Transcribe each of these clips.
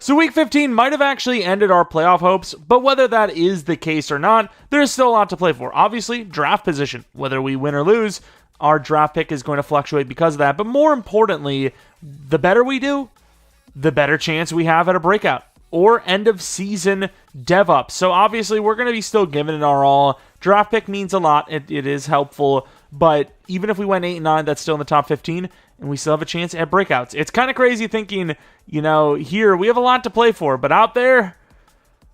So week 15 might have actually ended our playoff hopes, but whether that is the case or not, there's still a lot to play for. Obviously, draft position. Whether we win or lose, our draft pick is going to fluctuate because of that. But more importantly, the better we do, the better chance we have at a breakout or end of season dev up. So obviously, we're going to be still giving it our all. Draft pick means a lot. It is helpful. But even if we went 8-9, that's still in the top 15, and we still have a chance at breakouts. It's kind of crazy thinking, here we have a lot to play for, but out there,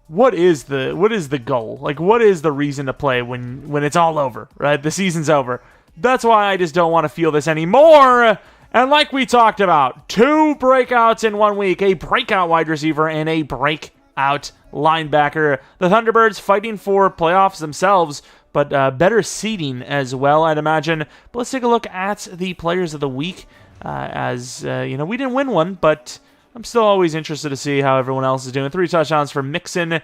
what is the goal? Like, what is the reason to play when it's all over, right? The season's over. That's why I just don't want to feel this anymore. And like we talked about, 2 breakouts in 1 week, a breakout wide receiver and a breakout linebacker. The Thunderbirds fighting for playoffs themselves, but better seeding as well, I'd imagine. But let's take a look at the players of the week. We didn't win one, but I'm still always interested to see how everyone else is doing. 3 touchdowns for Mixon,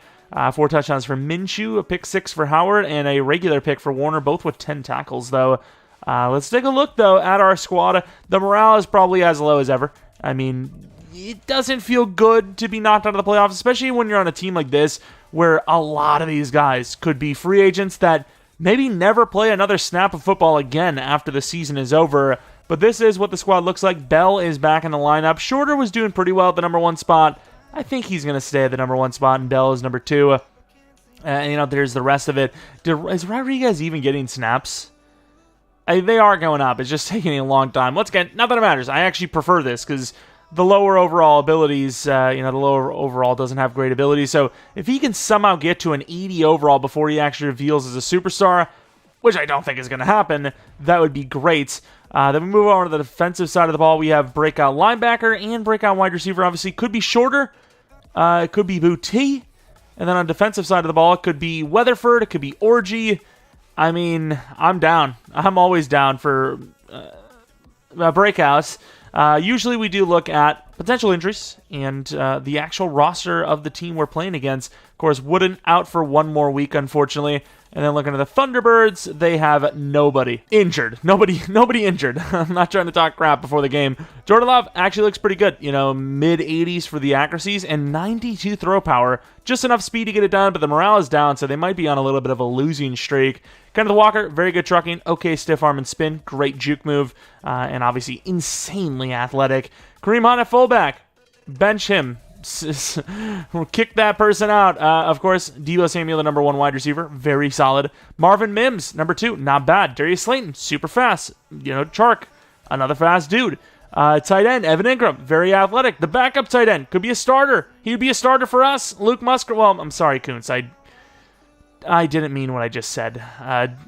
4 touchdowns for Minshew, a pick 6 for Howard, and a regular pick for Warner, both with 10 tackles, though. Let's take a look, though, at our squad. The morale is probably as low as ever. I mean, it doesn't feel good to be knocked out of the playoffs, especially when you're on a team like this, where a lot of these guys could be free agents that maybe never play another snap of football again after the season is over. But this is what the squad looks like. Bell is back in the lineup. Shorter was doing pretty well at the number 1 spot. I think he's going to stay at the number 1 spot, and Bell is number 2. There's the rest of it. Is Rodriguez even getting snaps? They are going up. It's just taking a long time. Not that it matters. I actually prefer this because the lower overall abilities, the lower overall doesn't have great abilities. So if he can somehow get to an 80 overall before he actually reveals as a superstar, which I don't think is going to happen, that would be great. Then we move over to the defensive side of the ball. We have breakout linebacker and breakout wide receiver. Obviously, could be shorter. It could be Boutte. And then on the defensive side of the ball, it could be Weatherford. It could be Orgy. I mean, I'm down. I'm always down for breakouts. Usually we do look at potential injuries and the actual roster of the team we're playing against. Of course, Wooden out for 1 more week, unfortunately. And then looking at the Thunderbirds, they have nobody injured. Nobody injured. I'm not trying to talk crap before the game. Jordan Love actually looks pretty good. Mid-80s for the accuracies and 92 throw power. Just enough speed to get it done, but the morale is down, so they might be on a little bit of a losing streak. Kenneth Walker, very good trucking. Okay, stiff arm and spin. Great juke move. And obviously insanely athletic. Kareem Hunt at fullback. Bench him. We'll kick that person out. Of course, Deebo Samuel, the number 1 wide receiver, very solid. Marvin Mims, number 2, not bad. Darius Slayton, super fast. Chark, another fast dude. Tight end, Evan Ingram, very athletic. The backup tight end, could be a starter. He would be a starter for us. Luke Musgrave, well, I'm sorry, Kuntz. I didn't mean what I just said,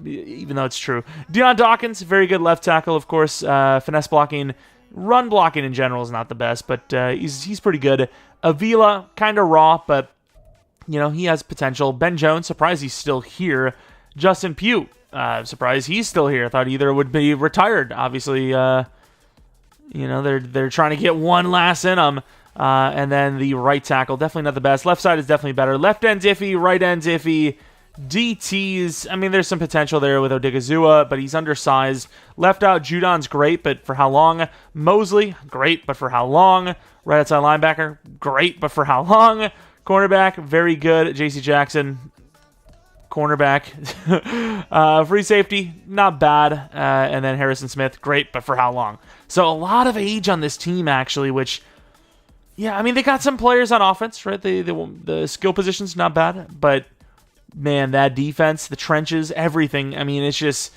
even though it's true. Deion Dawkins, very good left tackle, of course. Finesse blocking. Run blocking in general is not the best, but he's pretty good. Avila, kind of raw, but, he has potential. Ben Jones, surprised he's still here. Justin Pugh, surprised he's still here. Thought either would be retired. Obviously, they're trying to get one last in them. And then the right tackle, definitely not the best. Left side is definitely better. Left end's iffy, right end's iffy. DTs, there's some potential there with Odigizua, but he's undersized. Left out, Judon's great, but for how long? Mosley, great, but for how long? Right outside linebacker, great, but for how long? Cornerback, very good. JC Jackson, cornerback. Free safety, not bad. And then Harrison Smith, great, but for how long? So a lot of age on this team, actually, which, they got some players on offense, right? The skill position's not bad, but man, that defense, the trenches, everything. It's just,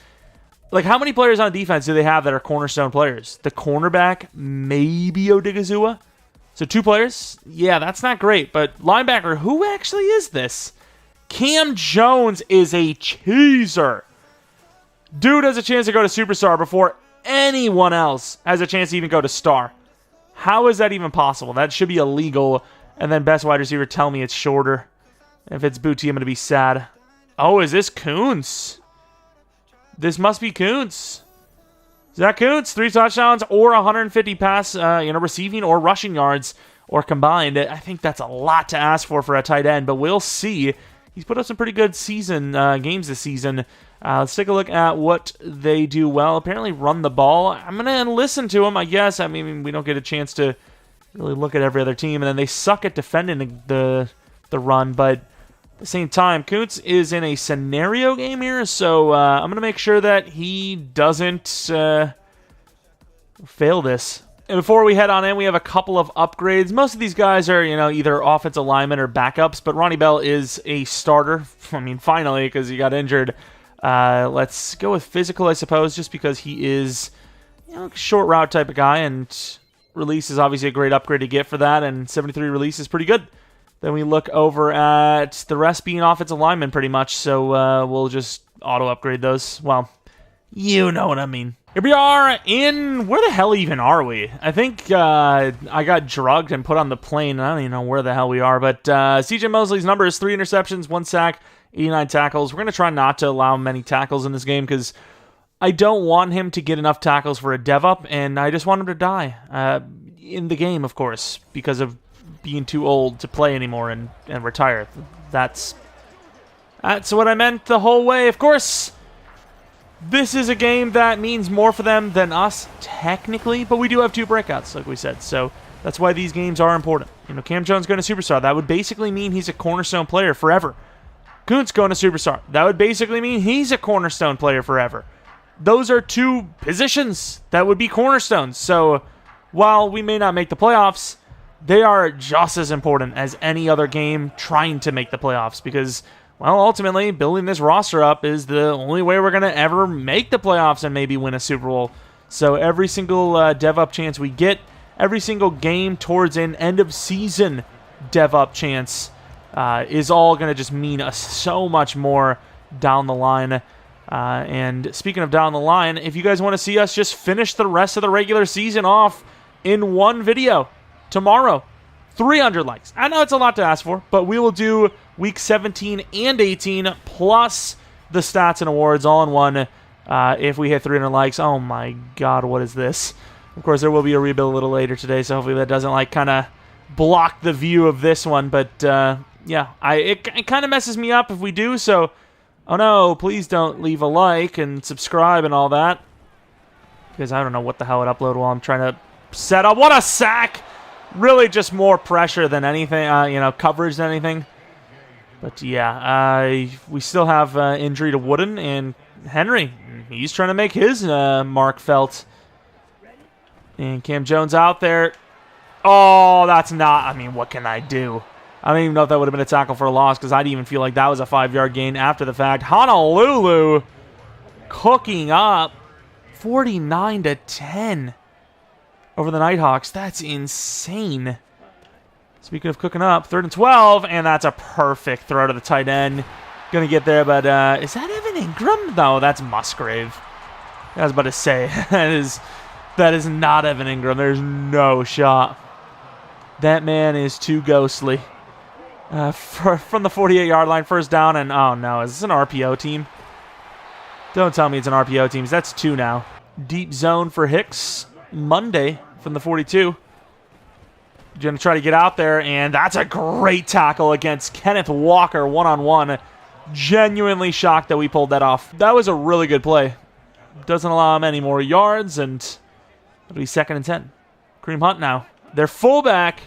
how many players on defense do they have that are cornerstone players? The cornerback, maybe Odigizua. So 2 players? Yeah, that's not great. But linebacker, who actually is this? Cam Jones is a cheeser. Dude has a chance to go to superstar before anyone else has a chance to even go to star. How is that even possible? That should be illegal. And then best wide receiver, tell me it's shorter. If it's Boutte, I'm going to be sad. Oh, is this Kuntz? This must be Kuntz. Is that Kuntz? 3 touchdowns or 150 pass, receiving or rushing yards or combined. I think that's a lot to ask for a tight end, but we'll see. He's put up some pretty good games this season. Let's take a look at what they do well. Apparently run the ball. I'm going to listen to him, I guess. We don't get a chance to really look at every other team, and then they suck at defending the run, but at the same time, Kuntz is in a scenario game here, so I'm going to make sure that he doesn't fail this. And before we head on in, we have a couple of upgrades. Most of these guys are, either offensive linemen or backups, but Ronnie Bell is a starter. I mean, finally, because he got injured. Let's go with physical, I suppose, just because he is short route type of guy, and release is obviously a great upgrade to get for that, and 73 release is pretty good. Then we look over at the rest being offensive linemen pretty much, so we'll just auto-upgrade those. Well, you know what I mean. Here we are in... Where the hell even are we? I think I got drugged and put on the plane, and I don't even know where the hell we are, but CJ Mosley's number is 3 interceptions, 1 sack, 89 tackles. We're going to try not to allow many tackles in this game because I don't want him to get enough tackles for a dev up, and I just want him to die in the game, of course, because of being too old to play anymore and retire. That's what I meant the whole way. Of course, this is a game that means more for them than us, technically, but we do have 2 breakouts, like we said, so that's why these games are important. Cam Jones going to Superstar. That would basically mean he's a cornerstone player forever. Kuntz going to Superstar. That would basically mean he's a cornerstone player forever. Those are 2 positions that would be cornerstones. So while we may not make the playoffs, they are just as important as any other game trying to make the playoffs because, well, ultimately, building this roster up is the only way we're going to ever make the playoffs and maybe win a Super Bowl. So every single dev up chance we get, every single game towards an end-of-season dev up chance is all going to just mean so much more down the line. And speaking of down the line, if you guys want to see us just finish the rest of the regular season off in one video tomorrow, 300 likes. I know it's a lot to ask for, but we will do week 17 and 18 plus the stats and awards all in one if we hit 300 likes. Oh my god, what is this? Of course, there will be a rebuild a little later today, so hopefully that doesn't kind of block the view of this one. But yeah, it kind of messes me up if we do, so oh no, please don't leave a like and subscribe and all that. Because I don't know what the hell it uploaded while I'm trying to set up. What a sack! Really just more pressure than anything, coverage than anything. But yeah, we still have injury to Wooden and Henry. He's trying to make his mark felt. And Cam Jones out there. Oh, that's not... I mean, what can I do? I don't even know if that would have been a tackle for a loss because I didn't even feel like that was a 5-yard gain after the fact. Honolulu cooking up 49-10 over the Nighthawks. That's insane. Speaking of cooking up, 3rd and 12, and that's a perfect throw to the tight end. Going to get there, but is that Evan Ingram? No, that's Musgrave. I was about to say, that is not Evan Ingram. There's no shot. That man is too ghostly. From the 48-yard line, 1st down, and oh no, is this an RPO team? Don't tell me it's an RPO team. That's 2 now. Deep zone for Hicks. Monday from the 42. Going to try to get out there, and that's a great tackle against Kenneth Walker, one-on-one. Genuinely shocked that we pulled that off. That was a really good play. Doesn't allow him any more yards, and it'll be 2nd and 10. Kareem Hunt now. Their fullback.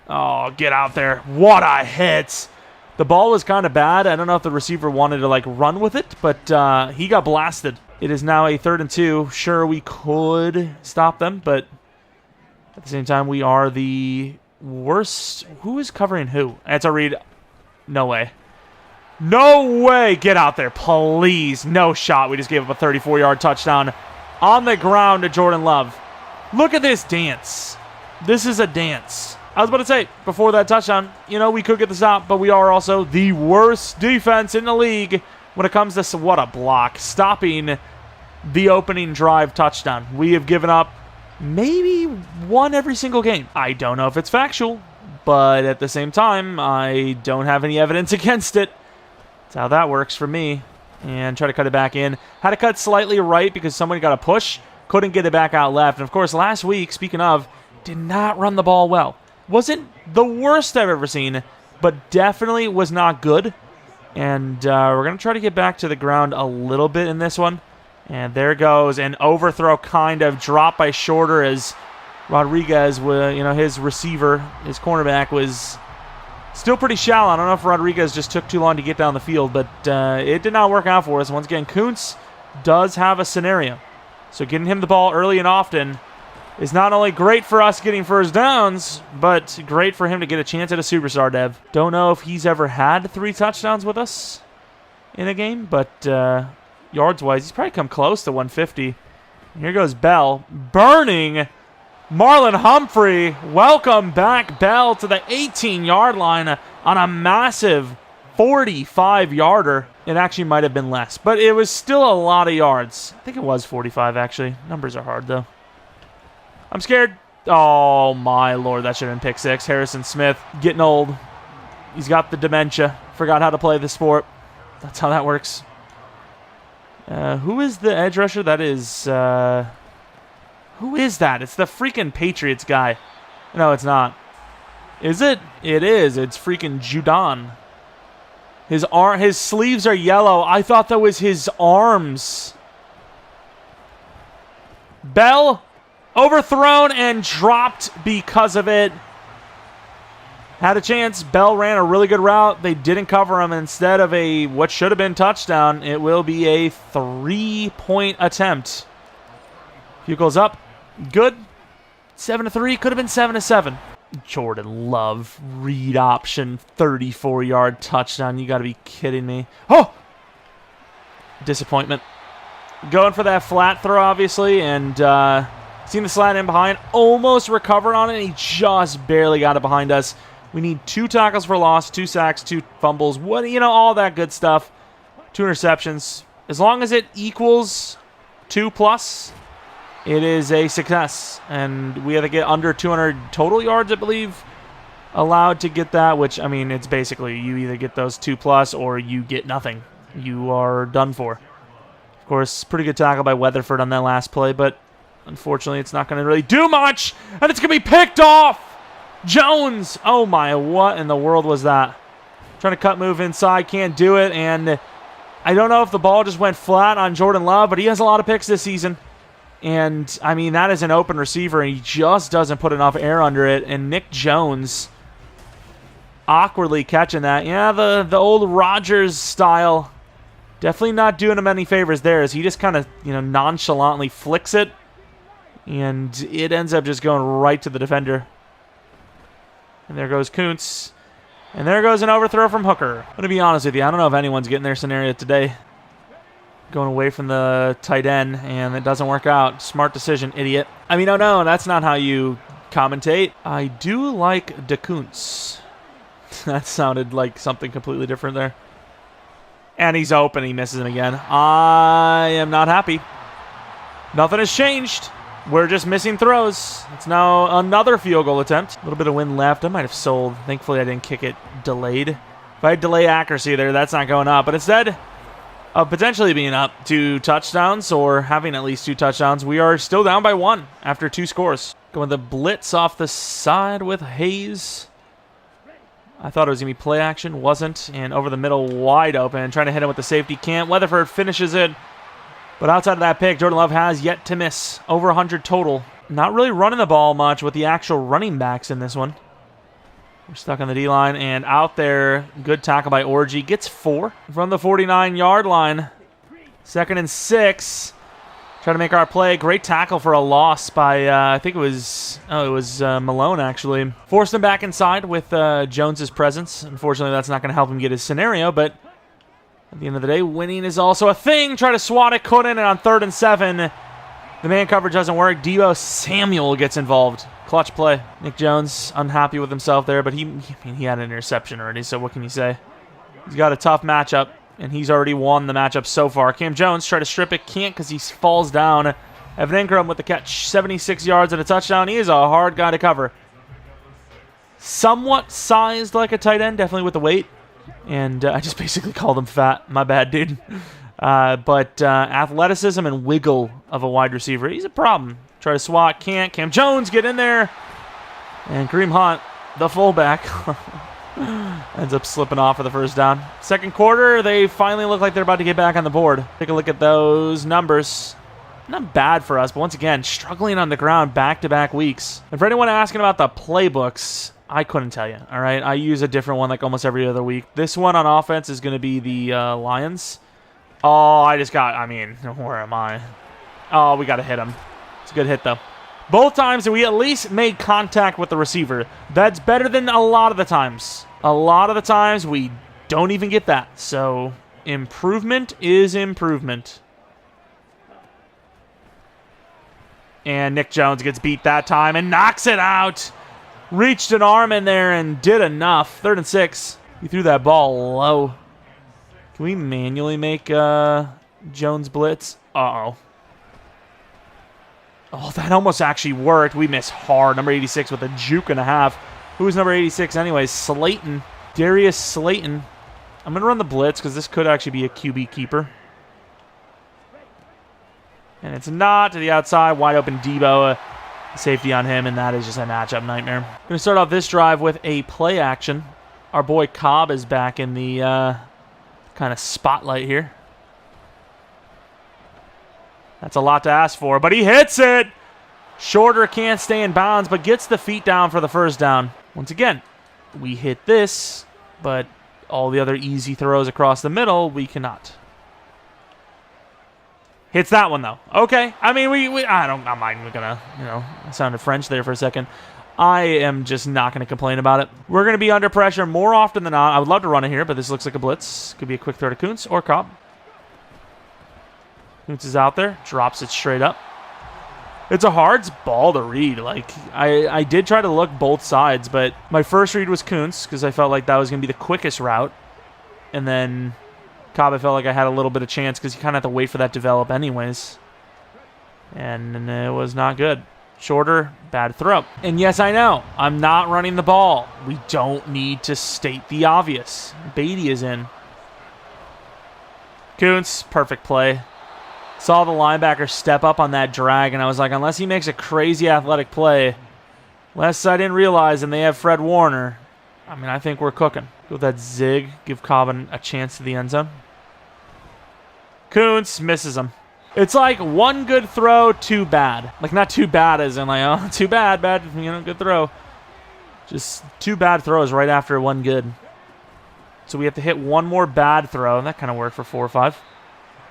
Oh, get out there. What a hit. The ball was kind of bad. I don't know if the receiver wanted to, run with it, but he got blasted. It is now a 3rd and 2. Sure, we could stop them, but at the same time, we are the worst. Who is covering who? That's a read. No way. No way. Get out there, please. No shot. We just gave up a 34-yard touchdown on the ground to Jordan Love. Look at this dance. This is a dance. I was about to say, before that touchdown, we could get the stop, but we are also the worst defense in the league when it comes to, what a block, stopping the opening drive touchdown. We have given up maybe one every single game. I don't know if it's factual, but at the same time, I don't have any evidence against it. That's how that works for me. And try to cut it back in. Had to cut slightly right because somebody got a push. Couldn't get it back out left. And of course, last week, speaking of, did not run the ball well. Wasn't the worst I've ever seen, but definitely was not good. And we're going to try to get back to the ground a little bit in this one. And there goes an overthrow, kind of drop by Shorter as Rodriguez, his receiver, his cornerback, was still pretty shallow. I don't know if Rodriguez just took too long to get down the field, but it did not work out for us. Once again, Kuntz does have a scenario. So getting him the ball early and often is not only great for us getting first downs, but great for him to get a chance at a superstar dev. Don't know if he's ever had 3 touchdowns with us in a game, but yards-wise, he's probably come close to 150. Here goes Bell, burning Marlon Humphrey. Welcome back, Bell, to the 18-yard line on a massive 45-yarder. It actually might have been less, but it was still a lot of yards. I think it was 45, actually. Numbers are hard, though. I'm scared. Oh, my Lord. That should have been pick 6. Harrison Smith getting old. He's got the dementia. Forgot how to play the sport. That's how that works. Who is the edge rusher? That is... who is that? It's the freaking Patriots guy. No, it's not. Is it? It is. It's freaking Judon. His sleeves are yellow. I thought that was his arms. Bell overthrown and dropped because of it. Had a chance. Bell ran a really good route. They didn't cover him. Instead of what should have been touchdown, it will be a 3-point attempt. Field goes up. Good. 7-3. Could have been 7-7. Jordan Love, read option, 34-yard touchdown. You got to be kidding me. Oh! Disappointment. Going for that flat throw, obviously, and seen the slant in behind. Almost recovered on it. He just barely got it behind us. We need 2 tackles for loss, 2 sacks, 2 fumbles. All that good stuff. 2 interceptions. As long as it equals 2+, it is a success, and we have to get under 200 total yards, I believe, allowed to get that, which, I mean, it's basically you either get those 2+ or you get nothing. You are done for. Of course, pretty good tackle by Weatherford on that last play, but unfortunately it's not going to really do much, and it's going to be picked off! Jones! Oh my, what in the world was that? Trying to cut move inside, can't do it, and I don't know if the ball just went flat on Jordan Love, but he has a lot of picks this season. And, I mean, that is an open receiver, and he just doesn't put enough air under it. And Nick Jones awkwardly catching that. Yeah, the old Rodgers style. Definitely not doing him any favors there, as he just kind of, nonchalantly flicks it. And it ends up just going right to the defender. And there goes Kuntz. And there goes an overthrow from Hooker. I'm going to be honest with you, I don't know if anyone's getting their scenario today. Going away from the tight end, and it doesn't work out. Smart decision, idiot. I mean, oh no, that's not how you commentate. I do like De Kuntz. That sounded like something completely different there. And he's open, he misses him again. I am not happy. Nothing has changed. We're just missing throws. It's now another field goal attempt. A little bit of wind left. I might have sold. Thankfully, I didn't kick it delayed. If I had delay accuracy there, that's not going up. But instead of potentially being up 2 touchdowns or having at least 2 touchdowns, we are still down by 1 after 2 scores. Going the blitz off the side with Hayes. I thought it was going to be play action. Wasn't. And over the middle, wide open. Trying to hit him with the safety. Can't. Weatherford finishes it. But outside of that pick, Jordan Love has yet to miss. Over 100 total. Not really running the ball much with the actual running backs in this one. We're stuck on the D-line, and out there, good tackle by Orgy. Gets 4 from the 49-yard line. 2nd and 6. Trying to make our play. Great tackle for a loss by, I think it was Malone, actually. Forced him back inside with Jones's presence. Unfortunately, that's not going to help him get his scenario, but at the end of the day, winning is also a thing. Try to swat it, couldn't, and on 3rd and 7, the man coverage doesn't work. Deebo Samuel gets involved. Clutch play. Nick Jones unhappy with himself there, but he had an interception already, so what can you say? He's got a tough matchup, and he's already won the matchup so far. Cam Jones try to strip it, can't because he falls down. Evan Ingram with the catch, 76 yards and a touchdown. He is a hard guy to cover. Somewhat sized like a tight end, definitely with the weight, and I just basically called him fat. My bad, dude. But athleticism and wiggle of a wide receiver, he's a problem. Try to swat, can't. Cam Jones, get in there. And Kareem Hunt, the fullback, ends up slipping off for the first down. 2nd quarter, they finally look like they're about to get back on the board. Take a look at those numbers. not bad for us, but once again, struggling on the ground back-to-back weeks. And for anyone asking about the playbooks, I couldn't tell you, all right? I use a different one like almost every other week. This one on offense is going to be the Lions. Oh, where am I? Oh, we got to hit him. It's a good hit, though. Both times we at least made contact with the receiver. That's better than a lot of the times. A lot of the times we don't even get that. So improvement is improvement. And Nick Jones gets beat that time and knocks it out. Reached an arm in there and did enough. 3rd and 6. He threw that ball low. Can we manually make Jones blitz? Uh-oh. Oh, that almost actually worked. We missed hard. Number 86 with a juke and a half. Who was number 86 anyways? Slayton. Darius Slayton. I'm going to run the blitz because this could actually be a QB keeper. And it's not to the outside. Wide open Debo. Safety on him, and that is just a matchup nightmare. Going to start off this drive with a play action. Our boy Cobb is back in the kind of spotlight here. That's a lot to ask for, but he hits it. Shorter can't stay in bounds, but gets the feet down for the first down. Once again, we hit this, but all the other easy throws across the middle, we cannot. Hits that one, though. Okay. I mean, I'm not even going to, I sounded French there for a second. I am just not going to complain about it. We're going to be under pressure more often than not. I would love to run it here, but this looks like a blitz. Could be a quick throw to Kuntz or Cobb. Kuntz is out there. Drops it straight up. It's a hard ball to read. Like, I did try to look both sides, but my first read was Kuntz because I felt like that was going to be the quickest route. And then Cobb, I felt like I had a little bit of chance because you kind of have to wait for that to develop anyways. And it was not good. Shorter, bad throw. And yes, I know, I'm not running the ball. We don't need to state the obvious. Beatty is in. Kuntz, perfect play. Saw the linebacker step up on that drag, and I was like, unless he makes a crazy athletic play, unless I didn't realize, and they have Fred Warner, I mean, I think we're cooking. Go with that zig, give Cobb a chance to the end zone. Kuntz misses him. It's like one good throw, too bad. Like, not too bad as in like, oh, too bad, good throw. Just two bad throws right after one good. So we have to hit one more bad throw, and that kind of worked for 4 or 5.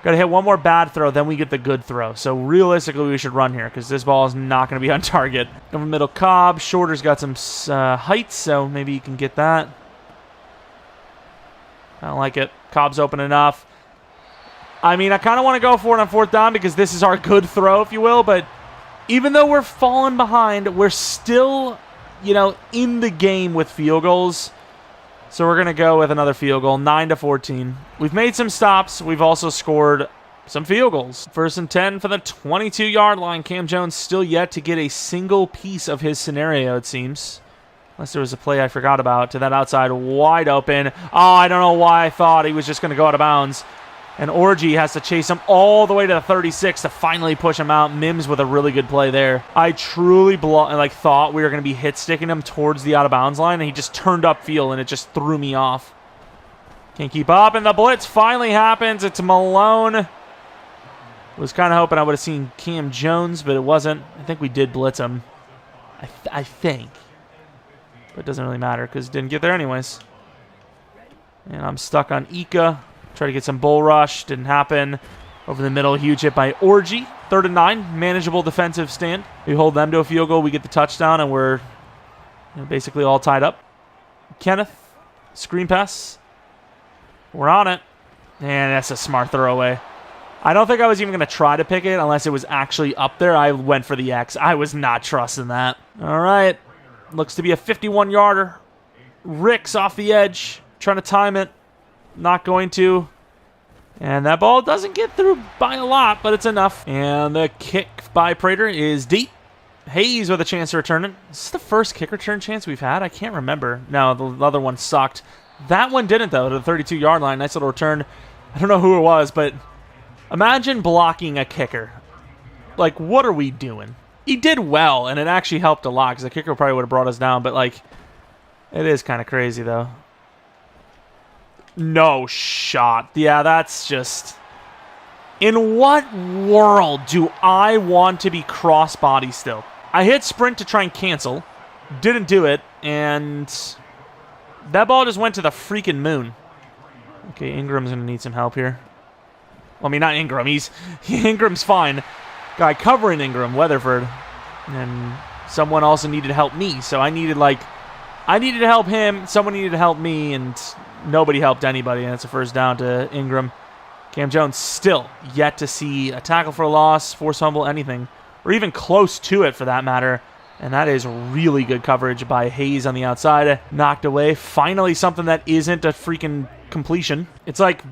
Got to hit one more bad throw, then we get the good throw. So realistically, we should run here because this ball is not going to be on target. Over middle, Cobb. Shorter's got some height, so maybe you can get that. I don't like it. Cobb's open enough. I mean, I kind of want to go for it on 4th down because this is our good throw, if you will. But even though we're falling behind, we're still, in the game with field goals. So we're going to go with another field goal, 9-14. We've made some stops. We've also scored some field goals. 1st and 10 for the 22-yard line. Cam Jones still yet to get a single piece of his scenario, it seems. Unless there was a play I forgot about. To that outside, wide open. Oh, I don't know why I thought he was just going to go out of bounds. And Orgy has to chase him all the way to the 36 to finally push him out. Mims with a really good play there. I truly thought we were going to be hit sticking him towards the out of bounds line, and he just turned upfield, and it just threw me off. Can't keep up, and the blitz finally happens. It's Malone. Was kind of hoping I would have seen Cam Jones, but it wasn't. I think we did blitz him. I think. But it doesn't really matter because it didn't get there anyways. And I'm stuck on Ika. Try to get some bull rush. Didn't happen. Over the middle, huge hit by Orgy. 3rd and 9. Manageable defensive stand. We hold them to a field goal. We get the touchdown, and we're basically all tied up. Kenneth. Screen pass. We're on it. And that's a smart throwaway. I don't think I was even going to try to pick it unless it was actually up there. I went for the X. I was not trusting that. All right. Looks to be a 51-yarder. Ricks off the edge. Trying to time it. Not going to. And that ball doesn't get through by a lot, but it's enough. And the kick by Prater is deep. Hayes with a chance to return it. Is this the first kick return chance we've had? I can't remember. No, the other one sucked. That one didn't, though, to the 32-yard line. Nice little return. I don't know who it was, but imagine blocking a kicker. Like, what are we doing? He did well, and it actually helped a lot because the kicker probably would have brought us down. But, like, it is kind of crazy, though. No shot. Yeah, that's just... In what world do I want to be crossbody still? I hit sprint to try and cancel. Didn't do it, and that ball just went to the freaking moon. Okay, Ingram's going to need some help here. Well, I mean, not Ingram. Ingram's fine. Guy covering Ingram, Weatherford. And someone also needed to help me, so I needed to help him, someone needed to help me, and nobody helped anybody, and it's a first down to Ingram. Cam Jones still yet to see a tackle for a loss, force fumble, anything, or even close to it for that matter. And that is really good coverage by Hayes on the outside. Knocked away. Finally something that isn't a freaking completion. It's like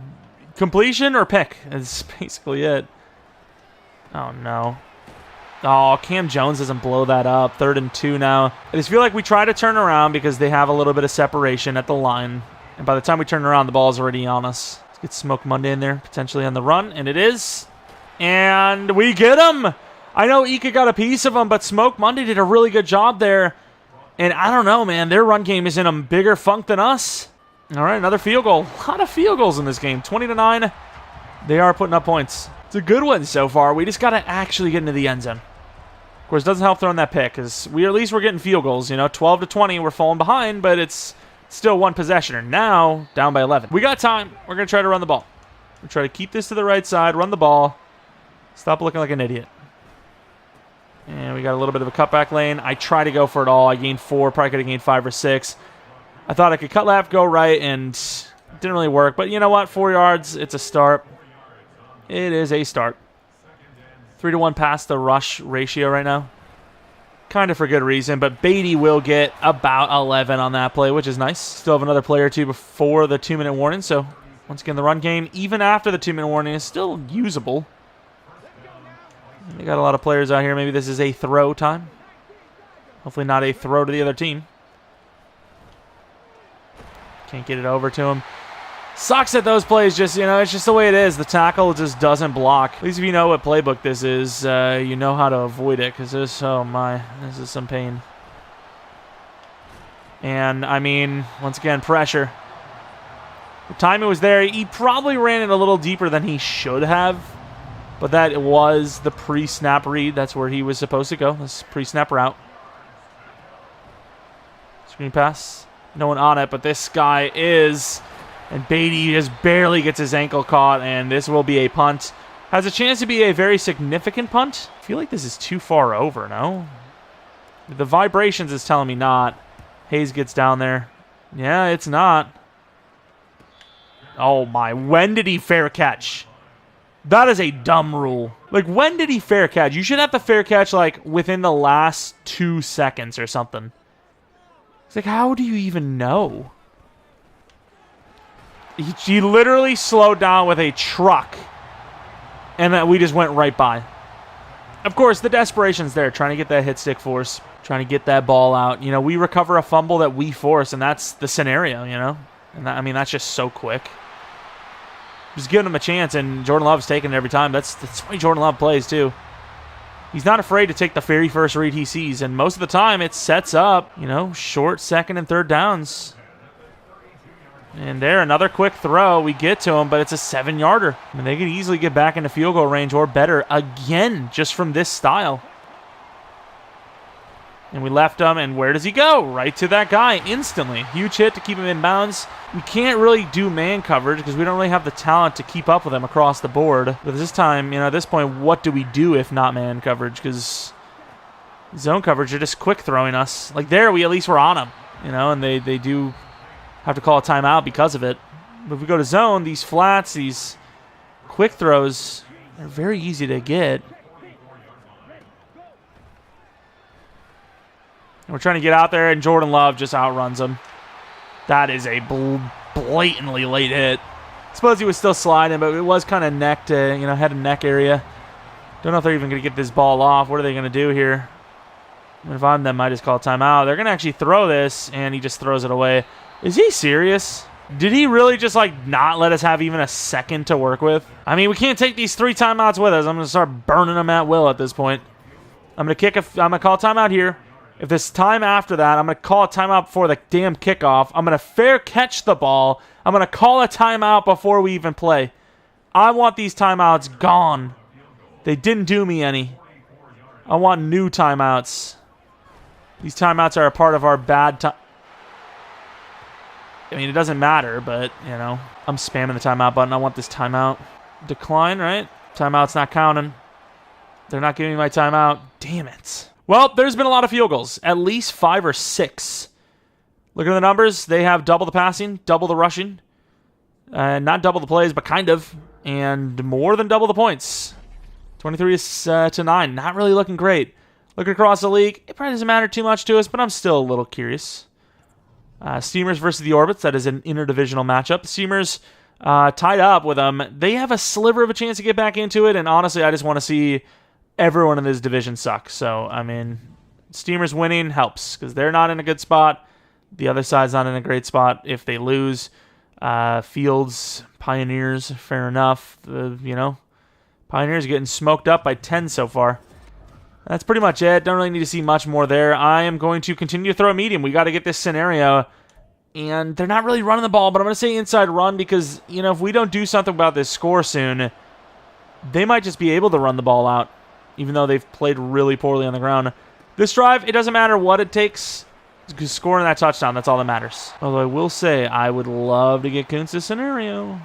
completion or pick. That's basically it. Oh, no. Oh, Cam Jones doesn't blow that up. 3rd and 2 now. I just feel like we try to turn around because they have a little bit of separation at the line. And by the time we turn around, the ball's already on us. Let's get Smoke Monday in there, potentially on the run. And it is. And we get him! I know Ika got a piece of him, but Smoke Monday did a really good job there. And I don't know, man. Their run game is in a bigger funk than us. All right, another field goal. A lot of field goals in this game. 20-9. They are putting up points. It's a good one so far. We just got to actually get into the end zone. Of course, it doesn't help throwing that pick because at least we're getting field goals. 12-20. We're falling behind, but it's still one possession. Now, down by 11. We got time. We're going to try to run the ball. We'll try to keep this to the right side, run the ball. Stop looking like an idiot. And we got a little bit of a cutback lane. I try to go for it all. I gained 4. Probably could have gained 5 or 6. I thought I could cut left, go right, and it didn't really work. But you know what? 4 yards. It's a start. It is a start. 3-to-1 pass to rush ratio right now. Kind of for good reason. But Beatty will get about 11 on that play, which is nice. Still have another play or two before the 2-minute warning. So once again, the run game, even after the 2-minute warning, is still usable. They got a lot of players out here. Maybe this is a throw time. Hopefully not a throw to the other team. Can't get it over to him. Sucks at those plays. Just, it's just the way it is. The tackle just doesn't block. At least if you know what playbook this is, you know how to avoid it. Because this, oh my, this is some pain. And, I mean, once again, pressure. The timing was there. He probably ran it a little deeper than he should have. But that was the pre-snap read. That's where he was supposed to go. This pre-snap route. Screen pass. No one on it, but this guy is. And Beatty just barely gets his ankle caught, and this will be a punt. Has a chance to be a very significant punt. I feel like this is too far over, no? The vibrations is telling me not. Hayes gets down there. Yeah, it's not. Oh, my. When did he fair catch? That is a dumb rule. Like, when did he fair catch? You should have to fair catch, like, within the last 2 seconds or something. It's like, how do you even know? He literally slowed down with a truck, and then we just went right by. Of course, the desperation's there, trying to get that hit stick force, trying to get that ball out. We recover a fumble that we force, and that's the scenario, And that, I mean, that's just so quick. Just giving him a chance, and Jordan Love's taking it every time. That's the way Jordan Love plays, too. He's not afraid to take the very first read he sees, and most of the time it sets up, short 2nd and 3rd downs. And there, another quick throw. We get to him, but it's a 7-yarder. I mean, they could easily get back into field goal range or better again just from this style. And we left him, and where does he go? Right to that guy instantly. Huge hit to keep him in bounds. We can't really do man coverage because we don't really have the talent to keep up with him across the board. But this time, at this point, what do we do if not man coverage? Because zone coverage, they're just quick throwing us. Like there, we at least were on him, and they do have to call a timeout because of it. But if we go to zone, these flats, these quick throws, are very easy to get. And we're trying to get out there, and Jordan Love just outruns him. That is a blatantly late hit. I suppose he was still sliding, but it was kind of neck to, head and neck area. Don't know if they're even going to get this ball off. What are they going to do here? If I'm them, I just call a timeout. They're going to actually throw this, and he just throws it away. Is he serious? Did he really just, not let us have even a second to work with? I mean, we can't take these 3 timeouts with us. I'm going to start burning them at will at this point. I'm going to call a timeout here. If this time after that, I'm going to call a timeout before the damn kickoff. I'm going to fair catch the ball. I'm going to call a timeout before we even play. I want these timeouts gone. They didn't do me any. I want new timeouts. These timeouts are a part of our bad time. I mean, it doesn't matter, but, you know, I'm spamming the timeout button. I want this timeout. Decline, right? Timeout's not counting. They're not giving me my timeout. Damn it. Well, there's been a lot of field goals. At least 5 or 6. Look at the numbers. They have double the passing, double the rushing. Not double the plays, but kind of. And more than double the points. 23 to 9. Not really looking great. Look across the league. It probably doesn't matter too much to us, but I'm still a little curious. Steamers versus the Orbits. That is an interdivisional matchup. The Steamers tied up with them. They have a sliver of a chance to get back into it, and honestly, I just want to see everyone in this division suck. So, I mean, Steamers winning helps because they're not in a good spot. The other side's not in a great spot. If they lose, Fields, Pioneers, fair enough. Pioneers getting smoked up by 10 so far. That's pretty much it. Don't really need to see much more there. I am going to continue to throw a medium. We got to get this scenario. And they're not really running the ball, but I'm going to say inside run because, if we don't do something about this score soon, they might just be able to run the ball out, even though they've played really poorly on the ground. This drive, it doesn't matter what it takes. Scoring that touchdown, that's all that matters. Although I will say, I would love to get Kuntz this scenario.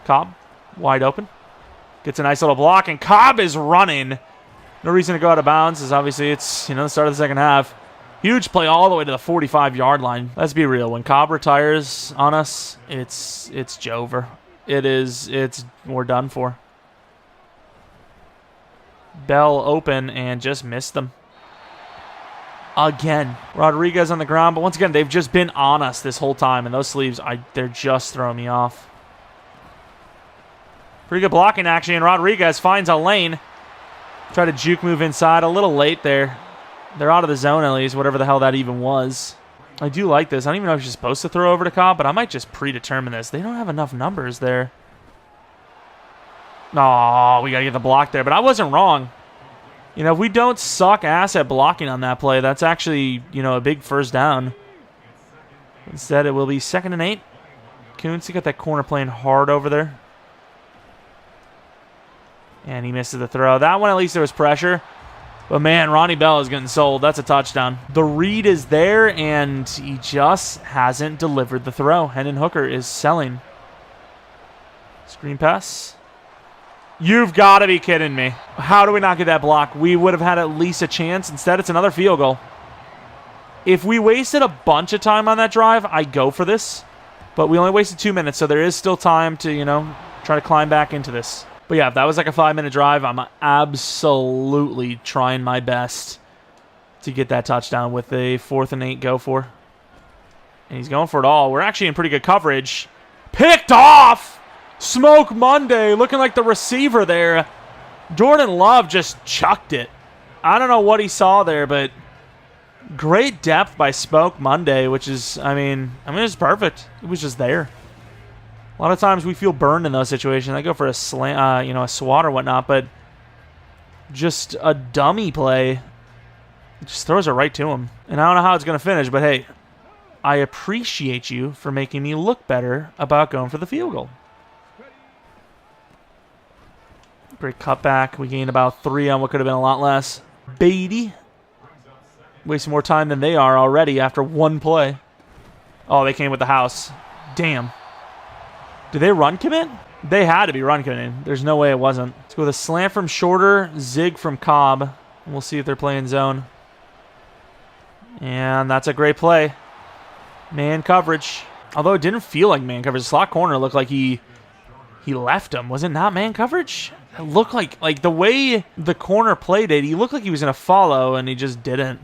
Cobb, wide open. Gets a nice little block, and Cobb is running. No reason to go out of bounds, as obviously it's, the start of the second half. Huge play all the way to the 45-yard line. Let's be real. When Cobb retires on us, it's Jover. We're done for. Bell open and just missed them. Again. Rodriguez on the ground, but once again, they've just been on us this whole time, and those sleeves, they're just throwing me off. Pretty good blocking action, and Rodriguez finds a lane. Try to juke move inside. A little late there. They're out of the zone at least, whatever the hell that even was. I do like this. I don't even know if you're supposed to throw over to Cobb, but I might just predetermine this. They don't have enough numbers there. Oh, we got to get the block there, but I wasn't wrong. If we don't suck ass at blocking on that play, that's actually, a big first down. Instead, it will be 2nd and 8. Kuntz, you got that corner playing hard over there. And he misses the throw. That one, at least there was pressure. But, man, Ronnie Bell is getting sold. That's a touchdown. The read is there, and he just hasn't delivered the throw. Hendon Hooker is selling. Screen pass. You've got to be kidding me. How do we not get that block? We would have had at least a chance. Instead, it's another field goal. If we wasted a bunch of time on that drive, I'd go for this. But we only wasted 2 minutes, so there is still time to, try to climb back into this. But yeah, if that was like a 5-minute drive, I'm absolutely trying my best to get that touchdown with a 4th and 8 go for. And he's going for it all. We're actually in pretty good coverage. Picked off! Smoke Monday, looking like the receiver there. Jordan Love just chucked it. I don't know what he saw there, but great depth by Smoke Monday, which is, it's perfect. It was just there. A lot of times we feel burned in those situations. I go for a slant, a swat or whatnot, but just a dummy play. It just throws it right to him. And I don't know how it's going to finish, but hey, I appreciate you for making me look better about going for the field goal. Great cutback. We gained about 3 on what could have been a lot less. Beatty. Wasting more time than they are already after 1 play. Oh, they came with the house. Damn. Did they run commit? They had to be run committing. There's no way it wasn't. Let's go with a slant from Shorter, zig from Cobb. And we'll see if they're playing zone. And that's a great play. Man coverage. Although it didn't feel like man coverage. The slot corner looked like he left him. Was it not man coverage? It looked like the way the corner played it, he looked like he was going to follow, and he just didn't.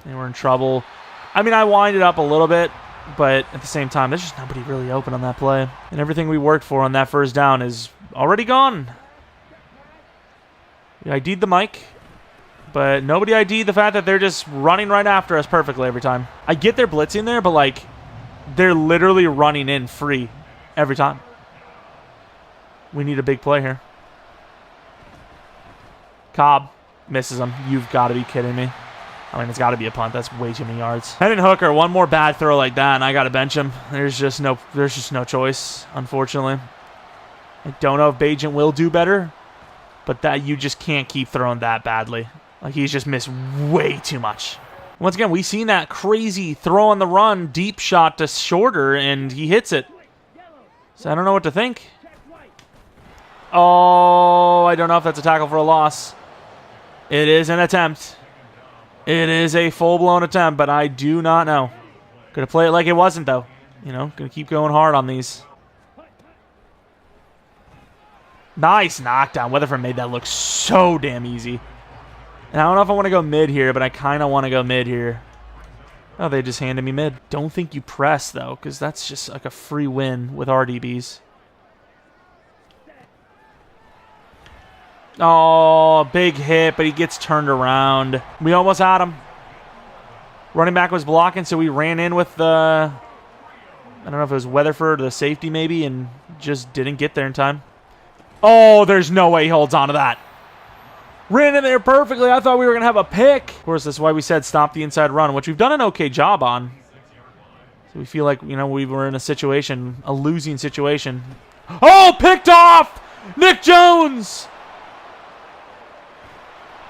And we're in trouble. I winded up a little bit. But at the same time, there's just nobody really open on that play. And everything we worked for on that first down is already gone. We ID'd the mic, but nobody ID'd the fact that they're just running right after us perfectly every time. I get they're blitzing there, but, they're literally running in free every time. We need a big play here. Cobb misses him. You've got to be kidding me. I mean, it's got to be a punt. That's way too many yards. Hendon Hooker, one more bad throw like that, and I got to bench him. There's just no choice, unfortunately. I don't know if Bagent will do better, but that you just can't keep throwing that badly. Like, he's just missed way too much. Once again, we've seen that crazy throw on the run, deep shot to shorter, and he hits it. So I don't know what to think. Oh, I don't know if that's a tackle for a loss. It is an attempt. It is a full-blown attempt, but I do not know. Gonna play it like it wasn't, though. You know, gonna keep going hard on these. Nice knockdown. Weatherford made that look so damn easy. And I don't know if I want to go mid here, but I kind of want to go mid here. Oh, they just handed me mid. Don't think you press, though, because that's just like a free win with RDBs. Oh, big hit, but he gets turned around. We almost had him. Running back was blocking, so we ran in with the... I don't know if it was Weatherford or the safety maybe, and just didn't get there in time. Oh, there's no way he holds on to that. Ran in there perfectly. I thought we were going to have a pick. Of course, that's why we said stop the inside run, which we've done an okay job on. So we feel like, you know, we were in a situation, a losing situation. Oh, picked off! Nick Jones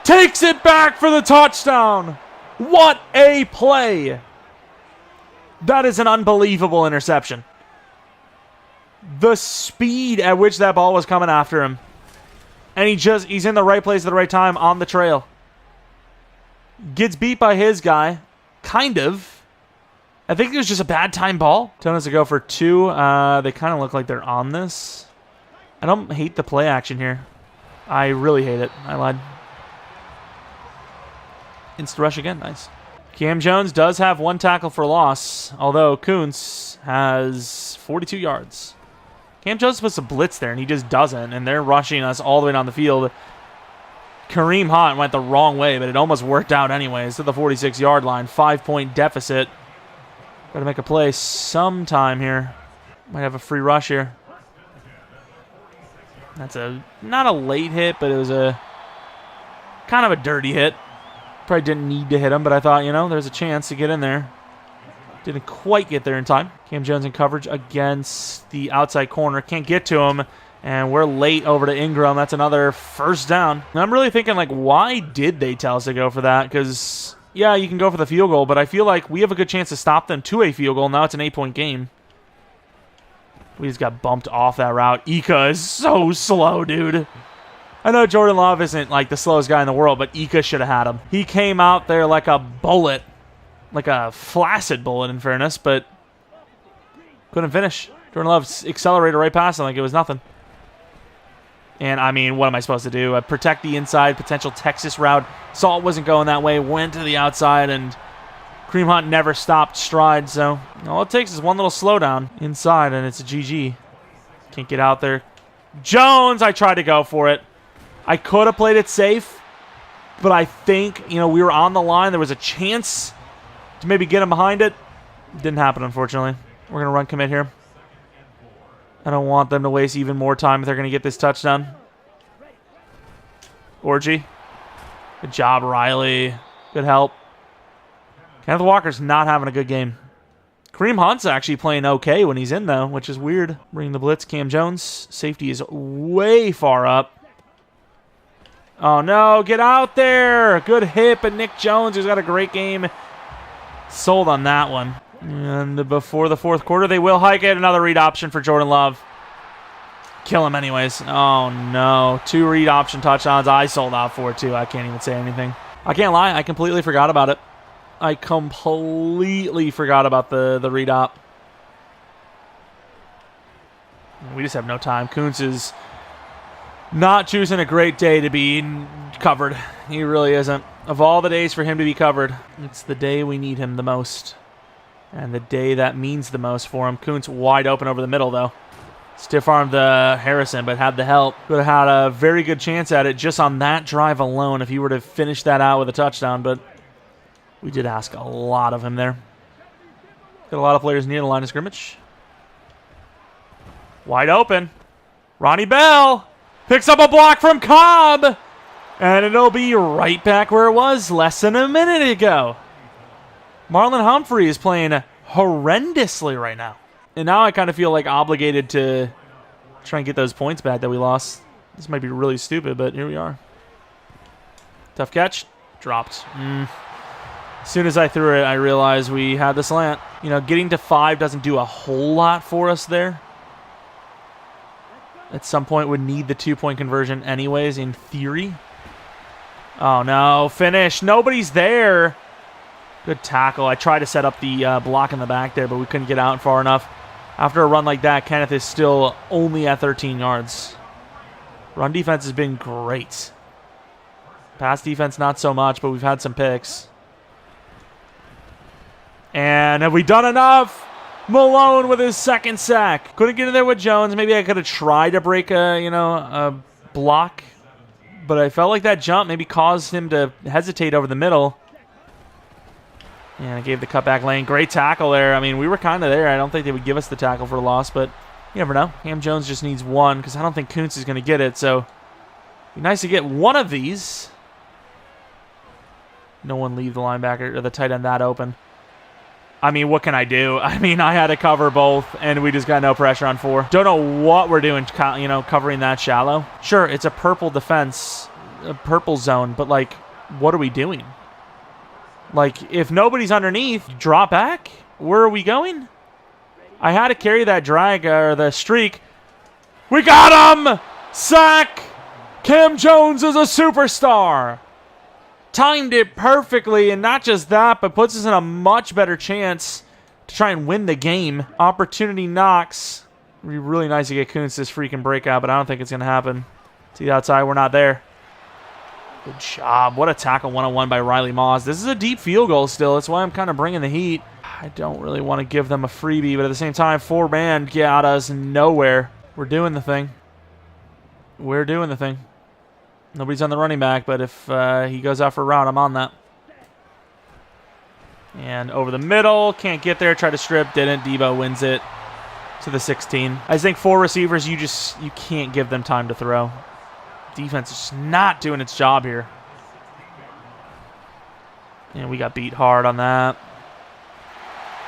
takes it back for the touchdown. What a play. That is an unbelievable interception. The speed at which that ball was coming after him. And he's in the right place at the right time on the trail. Gets beat by his guy. Kind of. I think it was just a bad time ball. Telling us to go for 2. They kind of look like they're on this. I don't hate the play action here. I really hate it. I lied. Insta rush again. Nice. Cam Jones does have 1 tackle for loss, although Kuntz has 42 yards. Cam Jones is supposed to blitz there, and he just doesn't, and they're rushing us all the way down the field. Kareem Hunt went the wrong way, but it almost worked out anyways to the 46-yard line. 5-point deficit. Got to make a play sometime here. Might have a free rush here. That's not a late hit, but it was a kind of a dirty hit. Probably didn't need to hit him, but I thought, you know, there's a chance to get in there. Didn't quite get there in time. Cam Jones in coverage against the outside corner. Can't get to him, and we're late over to Ingram. That's another first down. And I'm really thinking, like, why did they tell us to go for that? Because, yeah, you can go for the field goal, but I feel like we have a good chance to stop them to a field goal. Now it's an 8-point game. We just got bumped off that route. Ika is so slow, dude. I know Jordan Love isn't, like, the slowest guy in the world, but Ika should have had him. He came out there like a bullet. Like a flaccid bullet, in fairness, but couldn't finish. Jordan Love accelerated right past him like it was nothing. And, I mean, what am I supposed to do? Protect the inside, potential Texas route. Saw it wasn't going that way, went to the outside, and Kareem Hunt never stopped stride. So all it takes is one little slowdown inside, and it's a GG. Can't get out there. Jones, I tried to go for it. I could have played it safe, but I think, you know, we were on the line. There was a chance to maybe get him behind it. Didn't happen, unfortunately. We're going to run commit here. I don't want them to waste even more time if they're going to get this touchdown. Orgy. Good job, Riley. Good help. Kenneth Walker's not having a good game. Kareem Hunt's actually playing okay when he's in, though, which is weird. Bringing the blitz. Cam Jones. Safety is way far up. Oh, no. Get out there. Good hit, but Nick Jones, who's got a great game, sold on that one. And before the fourth quarter, they will hike it. Another read option for Jordan Love. Kill him anyways. Oh, no. 2 read option touchdowns. I sold out for it, too. I can't even say anything. I can't lie. I completely forgot about it. I completely forgot about the read op. We just have no time. Kuntz is not choosing a great day to be covered. He really isn't. Of all the days for him to be covered, it's the day we need him the most. And the day that means the most for him. Kuntz wide open over the middle, though. Stiff-armed Harrison, but had the help. Could have had a very good chance at it just on that drive alone if he were to finish that out with a touchdown, but we did ask a lot of him there. Got a lot of players near the line of scrimmage. Wide open. Ronnie Bell picks up a block from Cobb. And it'll be right back where it was less than a minute ago. Marlon Humphrey is playing horrendously right now. And now I kind of feel like obligated to try and get those points back that we lost. This might be really stupid, but here we are. Tough catch. Dropped. As soon as I threw it, I realized we had the slant. You know, getting to 5 doesn't do a whole lot for us there. At some point, would need the 2-point conversion anyways, in theory. Oh, no. Finish. Nobody's there. Good tackle. I tried to set up the block in the back there, but we couldn't get out far enough. After a run like that, Kenneth is still only at 13 yards. Run defense has been great. Pass defense, not so much, but we've had some picks. And have we done enough? Malone with his second sack. Couldn't get in there with Jones. Maybe I could have tried to break a block. But I felt like that jump maybe caused him to hesitate over the middle. And I gave the cutback lane. Great tackle there. I mean, we were kind of there. I don't think they would give us the tackle for a loss, but you never know. Ham Jones just needs one because I don't think Kuntz is going to get it. So it'd be nice to get one of these. No one leave the linebacker or the tight end that open. I mean, what can I do? I mean, I had to cover both, and we just got no pressure on 4. Don't know what we're doing, covering that shallow. Sure, it's a purple defense, a purple zone, but, like, what are we doing? Like, if nobody's underneath, drop back? Where are we going? I had to carry that drag, or the streak. We got him! Sack! Cam Jones is a superstar! Timed it perfectly, and not just that, but puts us in a much better chance to try and win the game. Opportunity knocks. It'd be really nice to get Kuntz this freaking breakout, but I don't think it's going to happen. See the outside, we're not there. Good job. What a tackle one-on-one by Riley Moss. This is a deep field goal still. That's why I'm kind of bringing the heat. I don't really want to give them a freebie, but at the same time, 4-man got us nowhere. We're doing the thing. We're doing the thing. Nobody's on the running back, but if he goes out for a route, I'm on that. And over the middle, can't get there, try to strip, didn't. Debo wins it to the 16. I just think 4 receivers, you can't give them time to throw. Defense is just not doing its job here. And we got beat hard on that.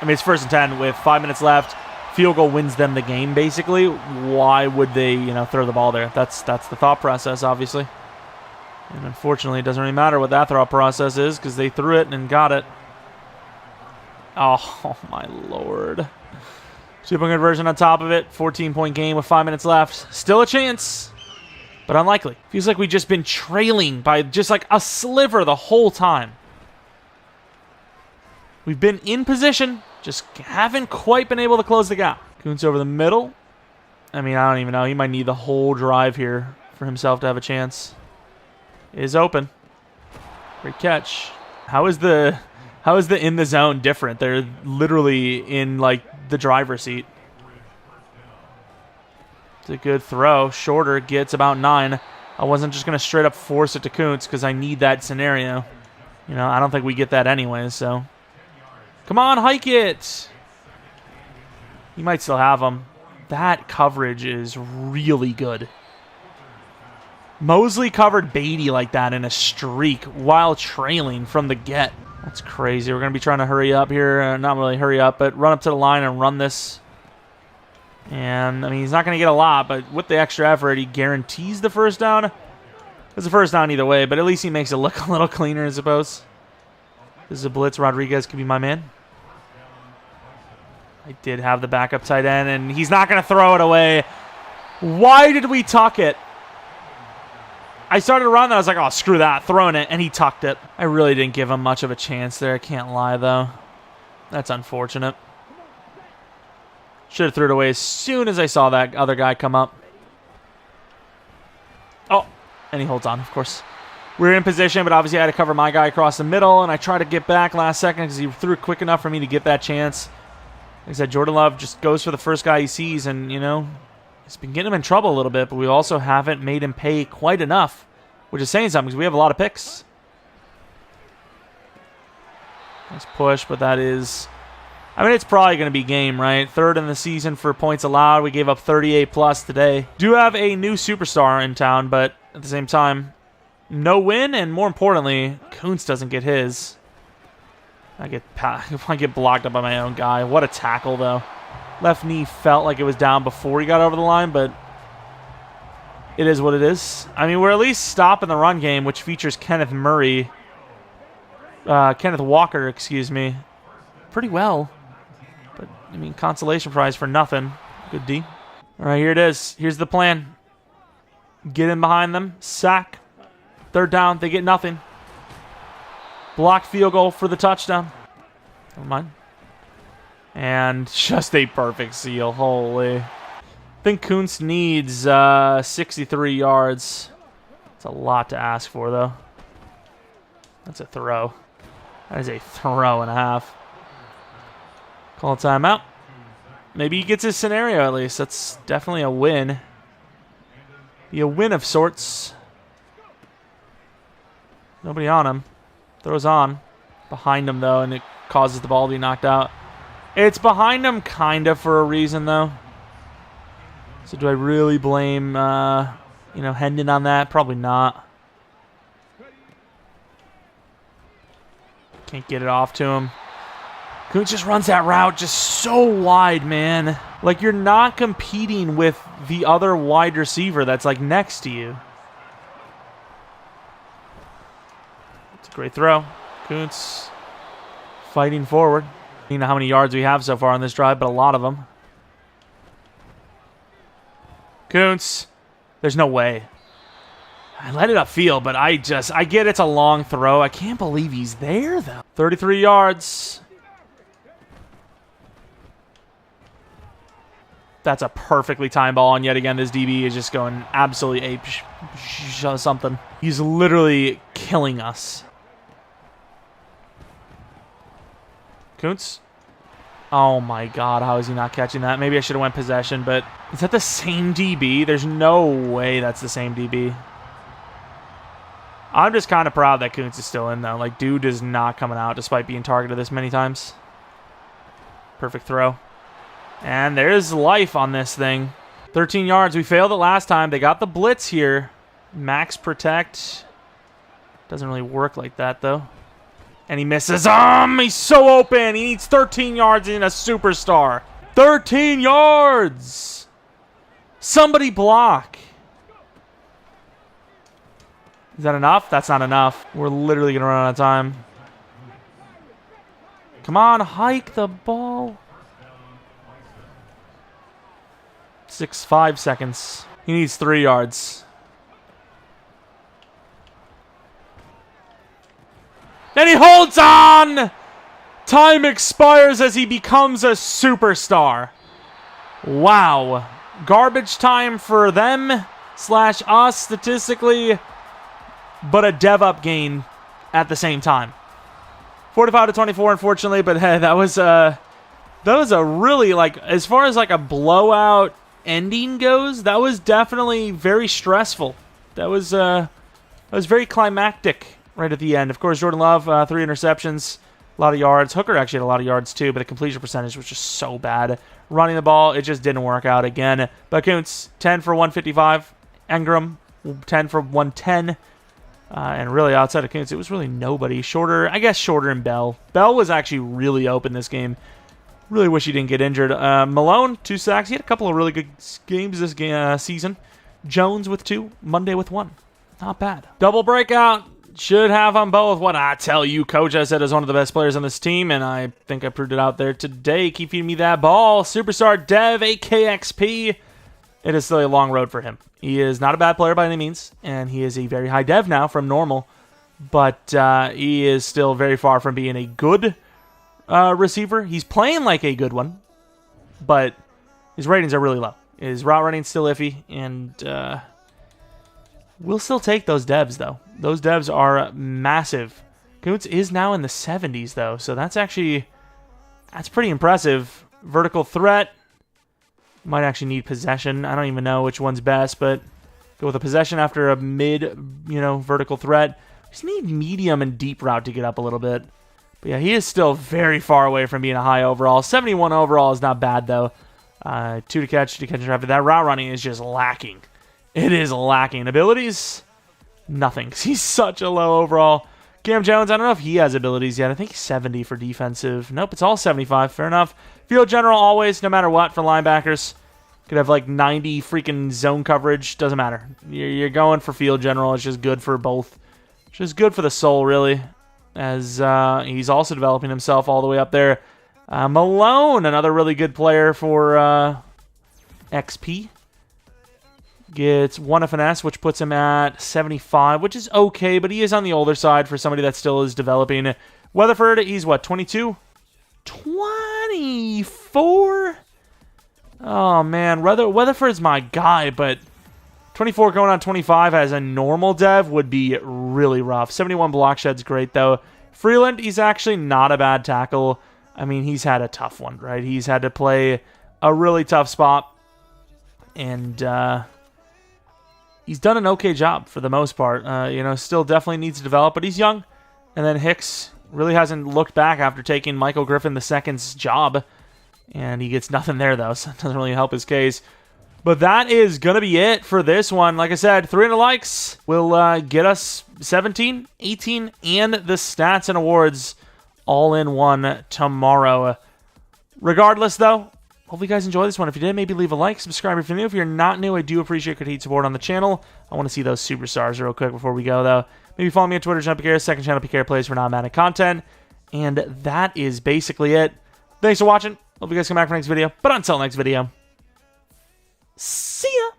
I mean, it's 1st and 10 with 5 minutes left. Field goal wins them the game, basically. Why would they, throw the ball there? That's the thought process, obviously. And unfortunately, it doesn't really matter what that thought process is because they threw it and got it. Oh, my Lord. 2-point conversion on top of it. 14-point game with 5 minutes left. Still a chance, but unlikely. Feels like we've just been trailing by just like a sliver the whole time. We've been in position, just haven't quite been able to close the gap. Kuntz over the middle. I mean, I don't even know. He might need the whole drive here for himself to have a chance. Is open. Great catch. How is the in the zone different? They're literally in like the driver's seat. It's a good throw. Shorter gets about 9. I wasn't just going to straight up force it to Kuntz because I need that scenario. I don't think we get that anyways, so. Come on, hike it. You might still have him. That coverage is really good. Mosley covered Beatty like that in a streak while trailing from the get. That's crazy. We're going to be trying to hurry up here. Not really hurry up, but run up to the line and run this. And, I mean, he's not going to get a lot, but with the extra effort, he guarantees the first down. It's a first down either way, but at least he makes it look a little cleaner, I suppose. This is a blitz. Rodriguez could be my man. I did have the backup tight end, and he's not going to throw it away. Why did we tuck it? I started to run, and I was like, oh, screw that, throwing it, and he tucked it. I really didn't give him much of a chance there. I can't lie, though. That's unfortunate. Should have threw it away as soon as I saw that other guy come up. Oh, and he holds on, of course. We're in position, but obviously I had to cover my guy across the middle, and I tried to get back last second because he threw it quick enough for me to get that chance. Like I said, Jordan Love just goes for the first guy he sees, and, it's been getting him in trouble a little bit, but we also haven't made him pay quite enough, which is saying something because we have a lot of picks. Nice push, but that is... I mean, it's probably going to be game, right? 3rd in the season for points allowed. We gave up 38 plus today. Do have a new superstar in town, but at the same time, no win, and more importantly, Kuntz doesn't get his. I get blocked up by my own guy. What a tackle, though. Left knee felt like it was down before he got over the line, but it is what it is. I mean, we're at least stopping the run game, which features Kenneth Walker, excuse me, pretty well. But, I mean, consolation prize for nothing. Good D. All right, here it is. Here's the plan. Get in behind them. Sack. Third down. They get nothing. Blocked field goal for the touchdown. Never mind. And just a perfect seal. Holy. I think Kuntz needs 63 yards. That's a lot to ask for, though. That's a throw. That is a throw and a half. Call a timeout. Maybe he gets his scenario at least. That's definitely a win. Be a win of sorts. Nobody on him. Throws on. Behind him, though, and it causes the ball to be knocked out. It's behind him kind of for a reason, though. So do I really blame, Hendon on that? Probably not. Can't get it off to him. Kuntz just runs that route just so wide, man. Like, you're not competing with the other wide receiver that's, like, next to you. It's a great throw. Kuntz fighting forward. You know how many yards we have so far on this drive, but a lot of them. Kuntz. There's no way. I let it upfield, but I get it's a long throw. I can't believe he's there, though. 33 yards. That's a perfectly timed ball, and yet again, this DB is just going absolutely ape something. He's literally killing us. Kuntz. Oh my god, how is he not catching that? Maybe I should have went possession, but is that the same DB? There's no way that's the same DB. I'm just kind of proud that Kuntz is still in, though. Like, dude is not coming out despite being targeted this many times. Perfect throw. And there's life on this thing. 13 yards. We failed it last time. They got the blitz here. Max protect. Doesn't really work like that, though. And he misses. He's so open. He needs 13 yards in a superstar. 13 yards. Somebody block. Is that enough? That's not enough. We're literally going to run out of time. Come on, hike the ball. 5 seconds. He needs 3 yards. And he holds on! Time expires as he becomes a superstar. Wow. Garbage time for them / us statistically, but a dev up gain at the same time. 45-24, unfortunately, but hey, that was a really, like, as far as like a blowout ending goes, that was definitely very stressful. That was very climactic right at the end. Of course, Jordan Love, 3 interceptions, a lot of yards. Hooker actually had a lot of yards too, but the completion percentage was just so bad. Running the ball, it just didn't work out again. But Kuntz, 10 for 155. Engram, 10 for 110. And really, outside of Kuntz, it was really nobody. Shorter and Bell. Bell was actually really open this game. Really wish he didn't get injured. Malone, 2 sacks. He had a couple of really good games this season. Jones with 2. Monday with 1. Not bad. Double breakout. Should have them both. What I tell you, Coach, I said is one of the best players on this team, and I think I proved it out there today. Keep feeding me that ball. Superstar Dev, AKXP. It is still a long road for him. He is not a bad player by any means, and he is a very high dev now from normal, but he is still very far from being a good receiver. He's playing like a good one, but his ratings are really low. His route running still iffy, and we'll still take those devs, though. Those devs are massive. Kuntz is now in the 70s, though, so that's pretty impressive. Vertical threat. Might actually need possession. I don't even know which one's best, but go with a possession after a vertical threat. Just need medium and deep route to get up a little bit. But yeah, he is still very far away from being a high overall. 71 overall is not bad, though. 2 to catch and traffic. That route running is just lacking. It is lacking. Abilities, nothing, because he's such a low overall. Cam Jones, I don't know if he has abilities yet. I think he's 70 for defensive. Nope, it's all 75. Fair enough. Field general always, no matter what, for linebackers. Could have like 90 freaking zone coverage. Doesn't matter. You're going for field general. It's just good for both. It's just good for the soul, really. As he's also developing himself all the way up there. Malone, another really good player for XP. Gets 1 finesse, which puts him at 75, which is okay, but he is on the older side for somebody that still is developing. Weatherford, he's what, 22? 24? Oh, man, Weatherford's my guy, but 24 going on 25 as a normal dev would be really rough. 71 block shed's great, though. Freeland, he's actually not a bad tackle. I mean, he's had a tough one, right? He's had to play a really tough spot, and he's done an okay job for the most part. Still definitely needs to develop, but he's young. And then Hicks really hasn't looked back after taking Michael Griffin II's job. And he gets nothing there, though, so it doesn't really help his case. But that is going to be it for this one. Like I said, 300 likes will get us 17, 18, and the stats and awards all in one tomorrow. Regardless, though, hope you guys enjoy this one. If you did, maybe leave a like, subscribe if you're new. If you're not new, I do appreciate continued support on the channel. I want to see those superstars real quick before we go, though. Maybe follow me on Twitter, Jeromepkr, second channel, PK Plays for non-Madden content. And that is basically it. Thanks for watching. Hope you guys come back for the next video. But until next video, see ya!